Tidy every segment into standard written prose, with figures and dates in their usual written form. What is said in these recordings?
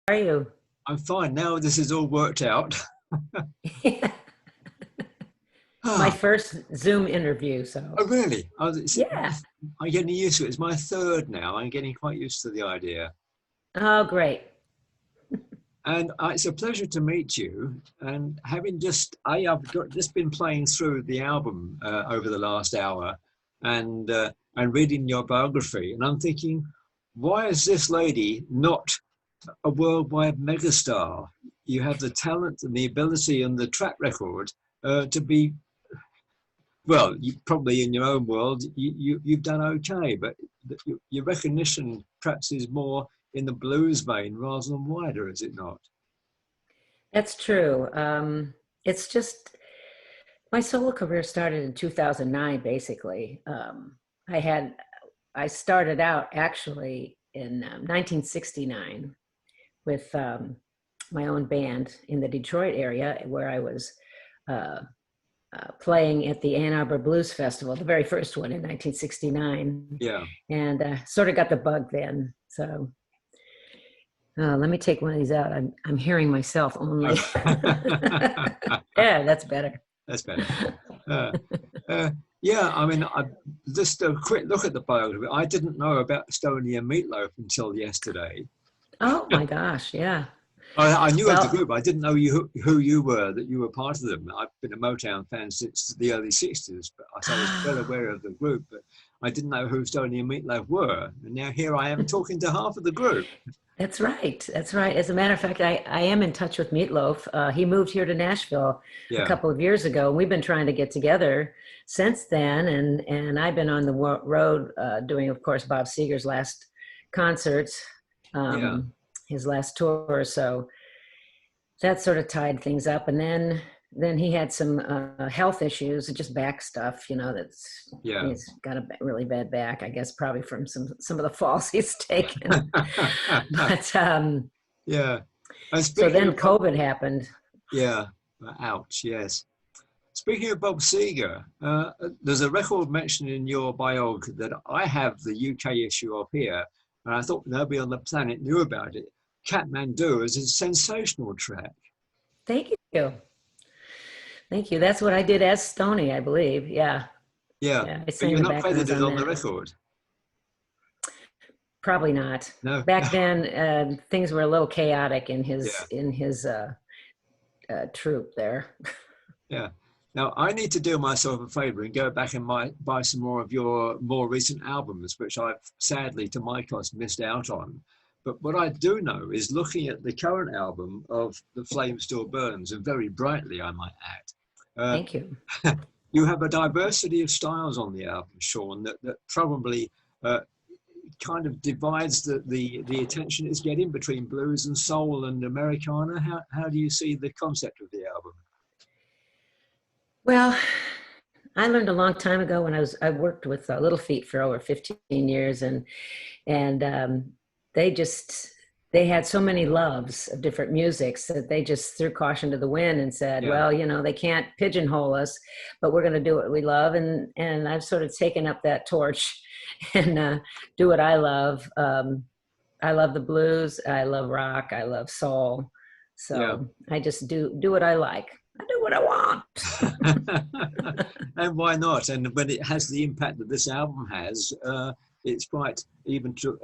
Are you? I'm fine now. This is all worked out. My Ah, first Zoom interview, so oh, really? yeah. I'm getting used to it. It's my third now. I'm getting quite used to the idea. Oh, great. And it's a pleasure to meet you. And having just been playing through the album over the last hour, and reading your biography, and I'm thinking, why is this lady not a worldwide megastar? You have the talent and the ability and the track record to be. Well, you probably in your own world, you've done okay, but your recognition perhaps is more in the blues vein rather than wider, is it not? That's true. It's just my solo career started in 2009, basically. I started out actually in 1969 with my own band in the Detroit area, where I was uh, playing at the Ann Arbor Blues Festival, the very first one in 1969, Yeah. and sort of got the bug then. So let me take one of these out. I'm hearing myself only. Yeah, that's better. That's better. Uh, uh, yeah, I mean, just a quick look at the biography. I didn't know about Stony and Meatloaf until yesterday. Oh my gosh, yeah. I knew of the Well, group. I didn't know who you were, that you were part of them. I've been a Motown fan since the early 60s, but I was well aware of the group, but I didn't know who Stony and Meatloaf were. And now here I am talking to half of the group. that's right. That's right. As a matter of fact, I am in touch with Meatloaf. He moved here to Nashville a Yeah, couple of years ago. We've been trying to get together since then, and I've been on the road doing, of course, Bob Seger's last concerts, yeah, his last tour. So that sort of tied things up. And then he had some health issues, just back stuff, that's yeah. he's got a really bad back, I guess, probably from some of the falls he's taken. But Yeah. And so speaking then of Bob, COVID happened. yeah, ouch, yes. Speaking of Bob Seger, there's a record mentioned in your biog that I have the UK issue of here, and I thought nobody on the planet knew about it. Kathmandu is a sensational track. Thank you. Thank you. That's what I did as Stony, I believe. Yeah. Yeah, Yeah. I but sang you're the not backgrounds credited on on the that. record. Probably not. No. Back then, things were a little chaotic in his Yeah, troupe there. yeah. Now I need to do myself a favour and go back and buy some more of your more recent albums, which I've sadly, to my cost, missed out on. But what I do know is looking at the current album of The Flame Still Burns, and very brightly, I might add. Thank you. You have a diversity of styles on the album, Shaun, that probably uh, kind of divides the attention it's getting between blues and soul and Americana. How do you see the concept of the album? Well, I learned a long time ago when I worked with Little Feat for over 15 years, and they just they had so many loves of different musics that they just threw caution to the wind and said, Yeah, well, they can't pigeonhole us, but we're going to do what we love. And I've sort of taken up that torch and do what I love. I love the blues, I love rock, I love soul. yeah. So I just do what I like. I do what I want. And why not? And when it has the impact that this album has, it's quite even to.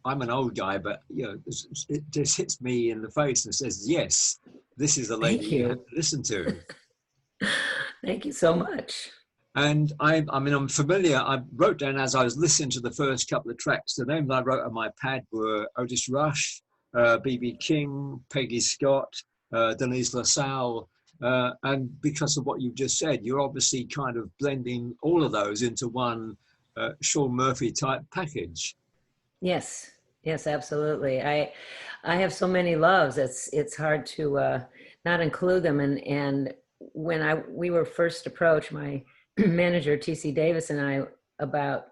I'm an old guy, but it just hits me in the face and says, "Yes, this is the lady Thank you have you. to listen to." Thank you so much. And I mean, I'm familiar. I wrote down as I was listening to the first couple of tracks. The names I wrote on my pad were Otis Rush, B.B. King, Peggy Scott, Denise LaSalle. And because of what you've just said, you're obviously kind of blending all of those into one Shaun Murphy type package. Yes, yes, absolutely. I have so many loves. It's hard to not include them. And when we were first approached, my manager TC Davis and I about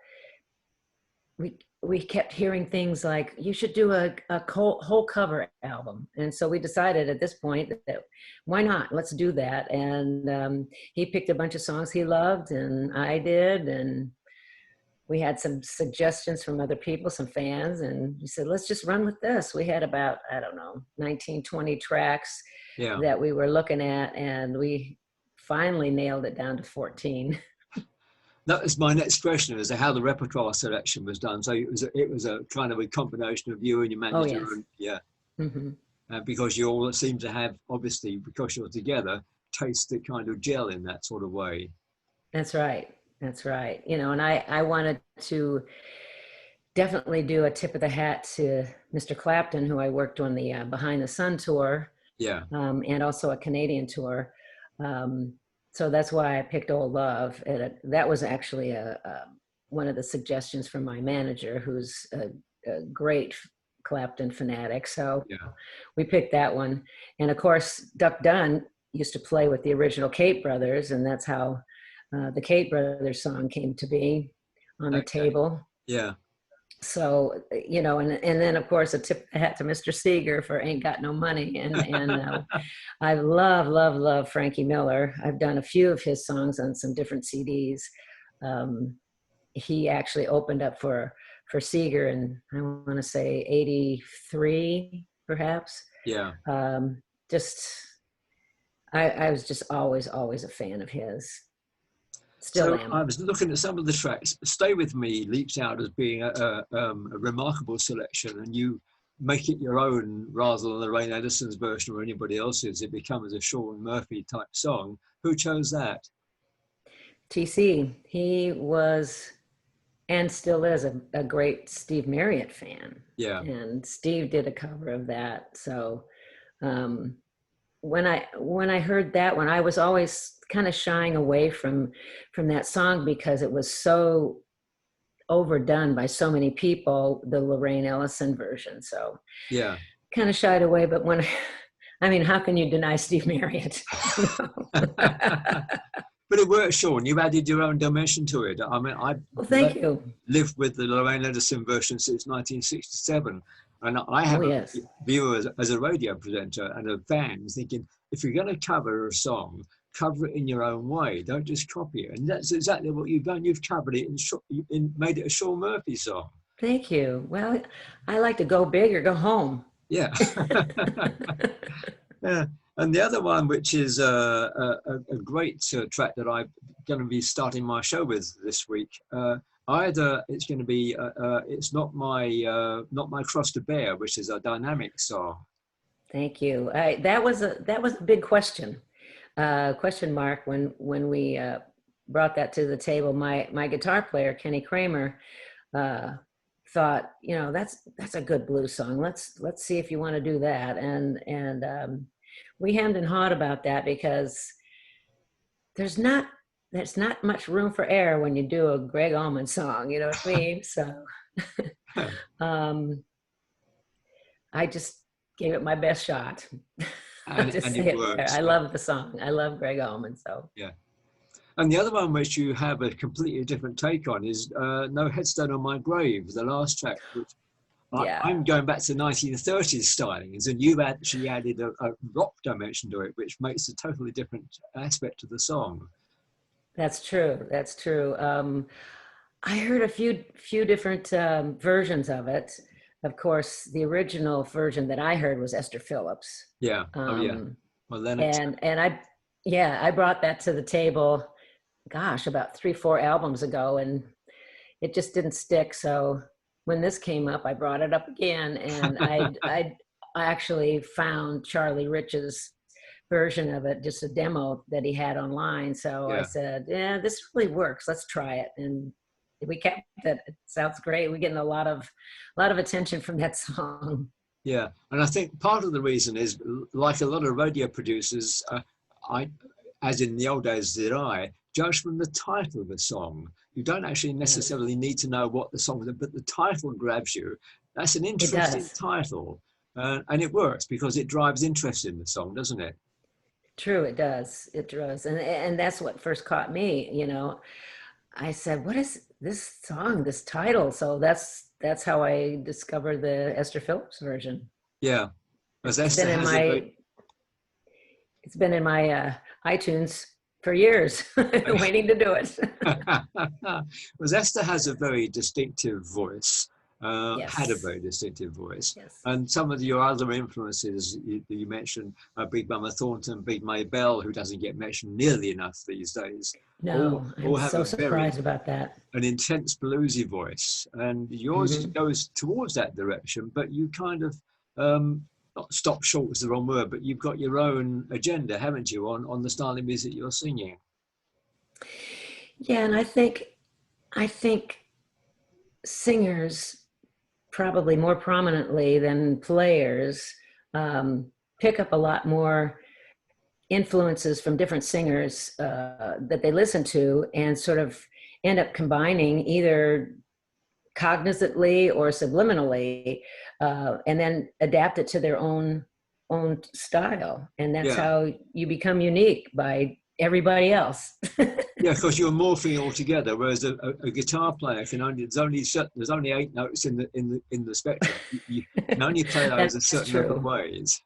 we kept hearing things like you should do a whole cover album, and so we decided at this point that why not, let's do that. And he picked a bunch of songs he loved and I did, and we had some suggestions from other people, some fans, and we said, let's just run with this. We had about, I don't know, 19, 20 tracks Yeah. that we were looking at, and we finally nailed it down to 14. That was my next question, as to how the repertoire selection was done. So it was a kind of a combination of you and your Oh, manager, yes. and yeah, Hmm. because you all seem to have, obviously, because you're together, taste that kind of gel in that sort of way. That's right. That's right. And I wanted to definitely do a tip of the hat to Mr. Clapton, who I worked on the Behind the Sun tour, Yeah, and also a Canadian tour. Um, so that's why I picked Old Love. And that was actually one of the suggestions from my manager, who's a great Clapton fanatic. So yeah, we picked that one. And of course, Duck Dunn used to play with the original Kate Brothers, and that's how the Kate Brothers song came to be on the okay, table. yeah. So and then of course a tip of the hat to Mr. Seeger for Ain't Got No Money, and I love Frankie Miller. I've done a few of his songs on some different CDs. He actually opened up for Seeger, and I want to say '83 perhaps. Yeah. um, just I was just always a fan of his, still So I am. was looking at some of the tracks. Stay With Me leaps out as being a remarkable selection, and you make it your own rather than Lorraine Edison's version or anybody else's. It becomes a Shaun Murphy type song. Who chose that? TC, he was and still is a great Steve Marriott fan. Yeah, And Steve did a cover of that. So um, when I heard that one, I was always kind of shying away from that song because it was so overdone by so many people, the Lorraine Ellison version. So yeah. kind of shied away. But I mean, how can you deny Steve Marriott? But it works, Shaun. You've added your own dimension to it. I mean, I've Well, thank you. lived with the Lorraine Edison version since 1967. And I Oh, have a yes. view as a radio presenter and a fan thinking, if you're going to cover a song, cover it in your own way. Don't just copy it. And that's exactly what you've done. You've covered it and made it a Shaun Murphy song. Thank you. Well, I like to go big or go home. Yeah. Yeah. And the other one, which is a great track that I'm going to be starting my show with this week, either it's going to be it's not my cross to bear, which is a dynamic song. Thank you. That was a big question mark when we brought that to the table. My guitar player Kenny Kramer uh, thought, that's a good blues song. Let's see if you want to do that. And we hemmed and hawed about that because there's not there's not much room for error when you do a Greg Allman song. You know what I mean? So um, I just gave it my best shot. I'll just And say it it there. works. I love the song. I love Greg Allman. So Yeah. And the other one which you have a completely different take on is No Headstone on My Grave, the last track, which yeah, I'm going back to 1930s stylings, and you've actually added a rock dimension to it, which makes a totally different aspect to the song. that's true. That's true. I heard a few different versions of it. Of course, the original version that I heard was Esther Phillips. Yeah. Oh, yeah. Um, Well, Lennox. and I brought that to the table, gosh, about 3 4 albums ago, and it just didn't stick. So when this came up, I brought it up again, and I actually found Charlie Rich's version of it, just a demo that he had online. So I Yeah. said, yeah, this really works. Let's try it. And we kept it. It sounds great. We're getting a lot of attention from that song. Yeah. And I think part of the reason is, like a lot of radio producers, I, as in the old days did I, judge from the title of the song. You don't actually Yes, necessarily need to know what the song is, but the title grabs you. That's an it interesting does. title. And it works because it drives interest in the song, doesn't it? True, it does. It does. And that's what first caught me. I said, what is this song, this title? So that's how I discovered the Esther Phillips version. Yeah. Because It's Esther been in has a very, my it's been in my iTunes for years, waiting to do it. Well, Esther has a very distinctive voice, had a Yes, very distinctive voice. yes. And some of your other influences, you mentioned Big Mama Thornton, Big May Bell, who doesn't get mentioned nearly enough these days, No, I'm all have so a surprised about that. an intense bluesy voice. And yours Hmm. goes towards that direction, but you kind of, not stop short is the wrong word, but you've got your own agenda, haven't you, on the style of music you're singing? Yeah, and I think singers probably more prominently than players um, pick up a lot more influences from different singers that they listen to and sort of end up combining either cognizantly or subliminally, and then adapt it to their own style, and that's Yeah. how you become unique by everybody else. Yeah, because you're morphing all together, whereas a guitar player can only there's only 8 notes in the spectrum. You can only play those a That's certain number of true. ways.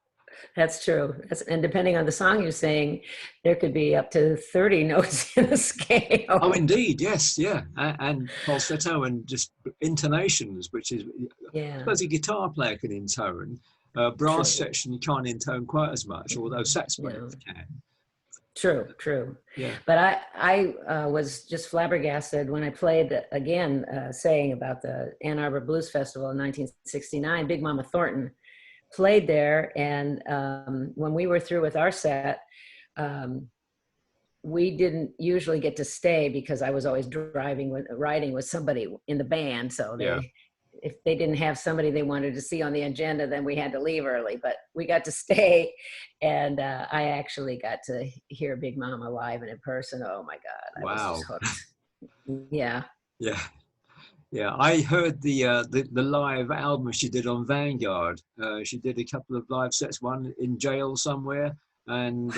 That's true. And depending on the song you sing, there could be up to 30 notes in a Oh, scale. indeed, yes, yeah, and falsetto and just intonations, which is, I Yeah, suppose a guitar player can intone. Brass true. section can't intone quite as much, although sax players No, can. true, true. Yeah, But I was just flabbergasted when I played again, saying about the Ann Arbor Blues Festival in 1969. Big Mama Thornton played there, and when we were through with our set, um, we didn't usually get to stay because I was always riding with somebody in the band. So yeah. if they didn't have somebody they wanted to see on the agenda, then we had to leave early. But we got to stay, and I actually got to hear Big Mama live and in person. Oh my God, I was just Wow. hooked. Yeah. Yeah. Yeah, I heard the live album she did on Vanguard. She did a couple of live sets, one in jail somewhere, and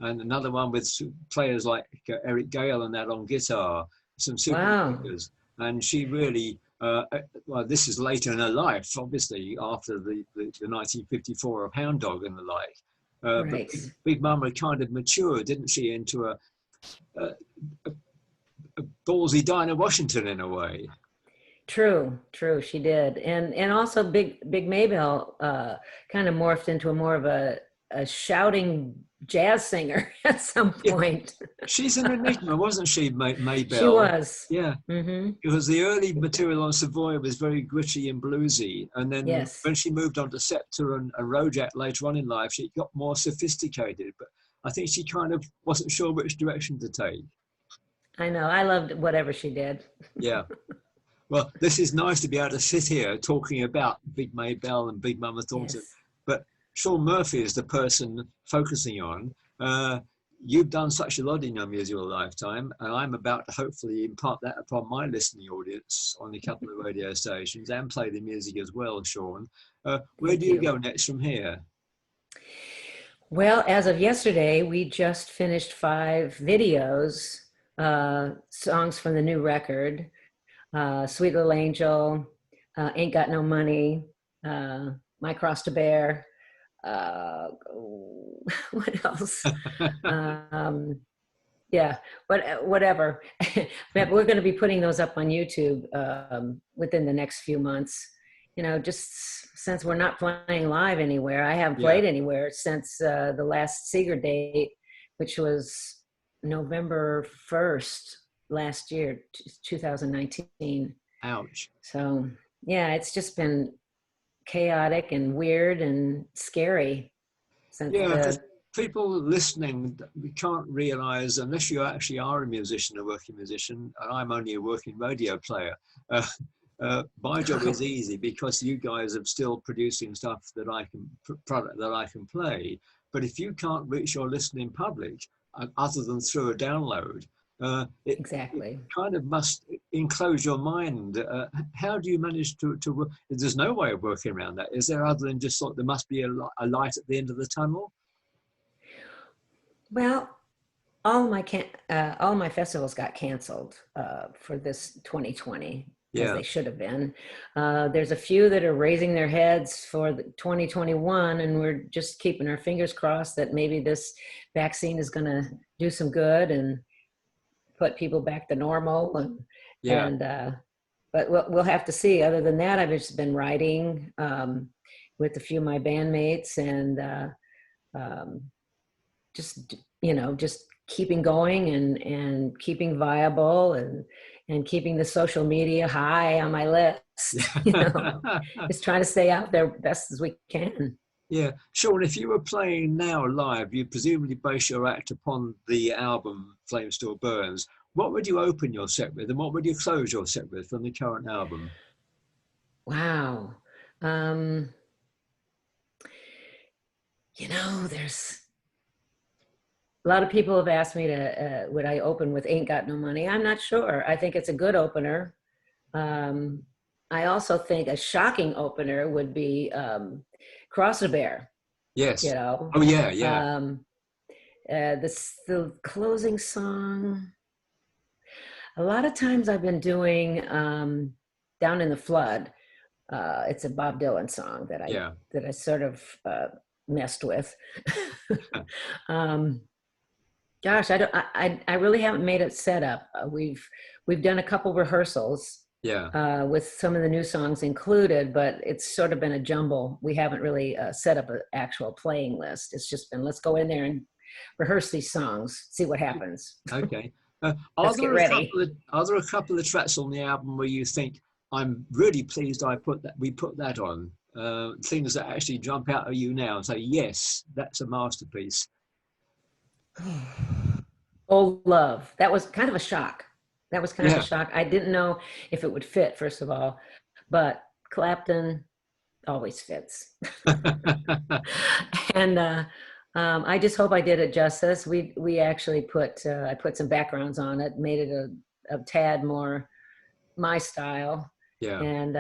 another one with players like Eric Gale and that on guitar, some super Wow. rockers. And she really, well, this is later in her life, obviously after the 1954 of Hound Dog and the like. But Right. Big Mama kind of matured, didn't she, into a, a ballsy Dinah Washington in a way. True, true. She did, and also Big Maybelle kind of morphed into a more of a shouting jazz singer at some Yeah, point. she's an enigma, wasn't she, She Maybelle? was. Yeah, Mm-hmm. because the early material on Savoy was very gritty and bluesy. And then Yes, when she moved on to Scepter and Rojak later on in life, she got more sophisticated. But I think she kind of wasn't sure which direction to take. I know. I loved whatever she did. Yeah. Well, this is nice to be able to sit here talking about Big Maybelle and Big Mama Thornton. Yes. But Shaun Murphy is the person focusing on. You've done such a lot in your musical lifetime, and I'm about to hopefully impart that upon my listening audience on a couple of radio stations and play the music as well, Shaun. Where do Thank you you. go next from here? Well, as of yesterday, we just finished 5 videos, songs from the new record. Sweet Little Angel, Ain't Got No Money, My Cross to Bear. Uh, what else? Um, yeah, whatever. But we're going to be putting those up on YouTube within the next few months. You know, just since we're not playing live anywhere, I haven't Yeah. played anywhere since the last Seeger date, which was November 1st last year, 2019. Ouch. So yeah, it's just been chaotic and weird and scary since Yeah, because the people listening, we can't realize, unless you actually are a musician, a working musician, and I'm only a working radio player, uh, my job is easy because you guys are still producing stuff that I can, product that I can play. But if you can't reach your listening public, other than through a download, it exactly. kind of must enclose your mind. How do you manage to work? There's no way of working around that. Is there, other than just sort, there must be a light at the end of the tunnel? Well, all my festivals got canceled for this 2020, as Yeah, they should have been. There's a few that are raising their heads for the 2021, and we're just keeping our fingers crossed that maybe this vaccine is going to do some good and put people back to normal. Yeah. And but we'll have to see. Other than that, I've just been writing with a few of my bandmates, and just just keeping going and keeping viable, and keeping the social media high on my list. Just trying to stay out there best as we can. Yeah. Shaun, if you were playing now live, you presumably base your act upon the album Flame Still Burns. What would you open your set with, and what would you close your set with from the current album? Wow. um there's a lot of people have asked me to would I open with Ain't Got No Money. I'm not sure. I think it's a good opener. um I also think a shocking opener would be Cross a Bear. you Yes. know Oh, yeah, yeah, um the closing song. A lot of times I've been doing Down in the Flood. It's a Bob Dylan song yeah. that I sort of messed with. um, gosh, I don't. I really haven't made it set up. We've done a couple rehearsals Yeah. with some of the new songs included, but it's sort of been a jumble. We haven't really set up an actual playing list. It's just been, let's go in there and rehearse these songs, see what happens. Okay. Let's get ready. Are there a couple of tracks on the album where you think I'm really pleased we put that on? Things that actually jump out at you now and say, yes, that's a masterpiece. Old Love. That was kind of a shock. That was kind of a Yeah. shock. I didn't know if it would fit, first of all, but Clapton always fits. And I just hope I did it justice. We actually I put some backgrounds on it, made it a tad more my style, Yeah. and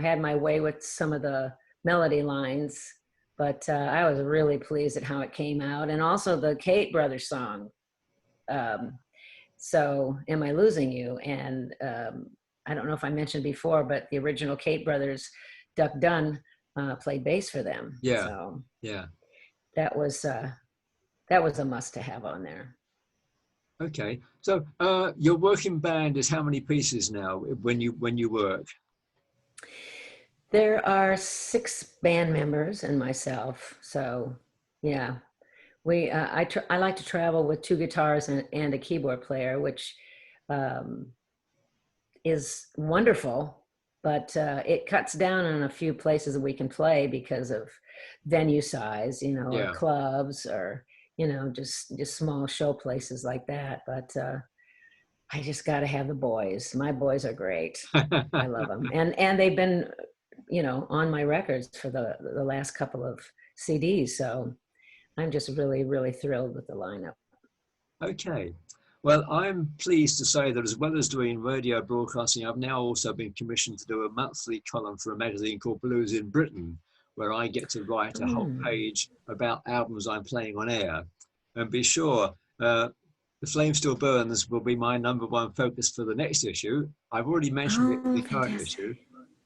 had my way with some of the melody lines. But I was really pleased at how it came out, and also the Kate Brothers song. Um, so, Am I Losing You? And I don't know if I mentioned before, but the original Kate Brothers, Duck Dunn, played bass for them. Yeah. So Yeah. that was that was a must to have on there. Okay. So your working band is how many pieces now when you work? There are 6 band members and myself. So yeah, I like to travel with 2 guitars and a keyboard player, which um, is wonderful, but it cuts down on a few places that we can play because of venue size, or Yeah. clubs, or just small show places like that. But I just got to have the boys. My boys are great. I love them, and they've been on my records for the last couple of CDs. So I'm just really, really thrilled with the lineup. Okay. Well, I'm pleased to say that as well as doing radio broadcasting, I've now also been commissioned to do a monthly column for a magazine called Blues in Britain, where I get to write a whole Mm. page about albums I'm playing on air. And be sure, The Flame Still Burns will be my #1 focus for the next issue. I've already mentioned it in Oh, the current fantastic. issue.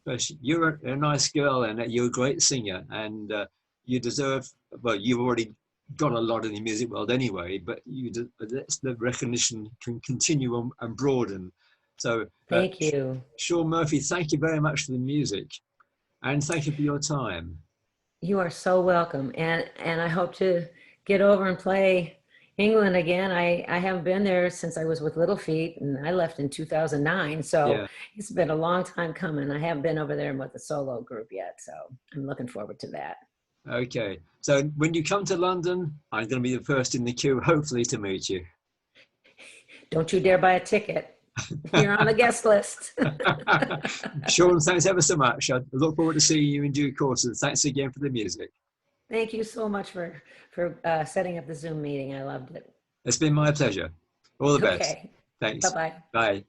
But you're a nice girl and you're a great singer, and you deserve, well, you've already got a lot in the music world anyway, but the recognition can continue and broaden. So, Thank you. Shaun Murphy, thank you very much for the music, and thank you for your time. You are so welcome. And I hope to get over and play England again. I haven't been there since I was with Little Feat, and I left in 2009. So Yeah. it's been a long time coming. I haven't been over there with a solo group yet. So I'm looking forward to that. Okay. So when you come to London, I'm going to be the first in the queue, hopefully, to meet you. Don't you dare buy a ticket. You're on the guest list. Shaun, thanks ever so much. I look forward to seeing you in due course, and thanks again for the music. Thank you so much for setting up the Zoom meeting. I loved it. It's been my pleasure. All the best. Okay. Thanks. Bye-bye. Bye.